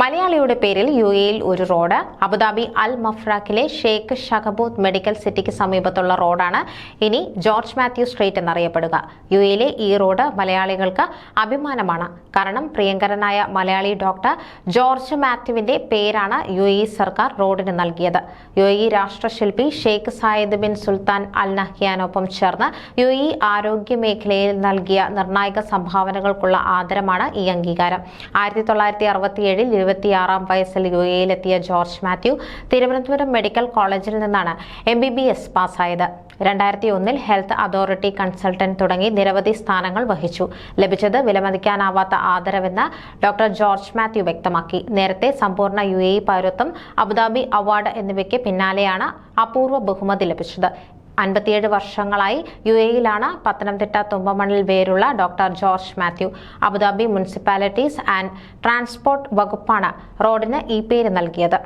മലയാളിയുടെ പേരിൽ യുഎഇയിൽ ഒരു റോഡ്. അബുദാബി അൽ മഫ്രാഖിലെ ഷെയ്ഖ് ഷഹബൂത്ത് മെഡിക്കൽ സിറ്റിക്ക് സമീപത്തുള്ള റോഡാണ് ഇനി ജോർജ് മാത്യു സ്ട്രീറ്റ് എന്നറിയപ്പെടുക. യുഎഇയിലെ ഈ റോഡ് മലയാളികൾക്ക് അഭിമാനമാണ്. കാരണം പ്രിയങ്കരനായ മലയാളി ഡോക്ടർ ജോർജ് മാത്യുവിന്റെ പേരാണ് യുഎഇ സർക്കാർ റോഡിന് നൽകിയത്. യുഎഇ രാഷ്ട്രശില്പി Sheikh Zayed bin Sultan Al നഹ്യാനൊപ്പം ചേർന്ന് യുഎഇ ആരോഗ്യ മേഖലയിൽ നൽകിയ നിർണായക സംഭാവനകൾക്കുള്ള ആദരമാണ് ഈ അംഗീകാരം. 1967 26-ാം വയസ്സിൽ യുഎഇയിലെത്തിയ ജോർജ് മാത്യു തിരുവനന്തപുരം മെഡിക്കൽ കോളേജിൽ നിന്നാണ് MBBS പാസ്സായത്. 2001-ൽ ഹെൽത്ത് അതോറിറ്റി കൺസൾട്ടന്റ് തുടങ്ങി നിരവധി സ്ഥാനങ്ങൾ വഹിച്ചു. ലഭിച്ചത് വിലമതിക്കാനാവാത്ത ആദരവെന്ന് ഡോക്ടർ ജോർജ് മാത്യു വ്യക്തമാക്കി. നേരത്തെ സമ്പൂർണ്ണ യുഎഇ പൗരത്വം, അബുദാബി അവാർഡ് എന്നിവയ്ക്ക് പിന്നാലെയാണ് അപൂർവ ബഹുമതി ലഭിച്ചത്. 57 വർഷങ്ങളായി യുഎഇയിലാണ് പത്തനംതിട്ട തുമ്പമണ്ണിൽ വേരുള്ള doctor George Mathew. Abu Dhabi municipalities and transport വകുപ്പാണ് റോഡിന് ഈ പേര് നൽകിയത്.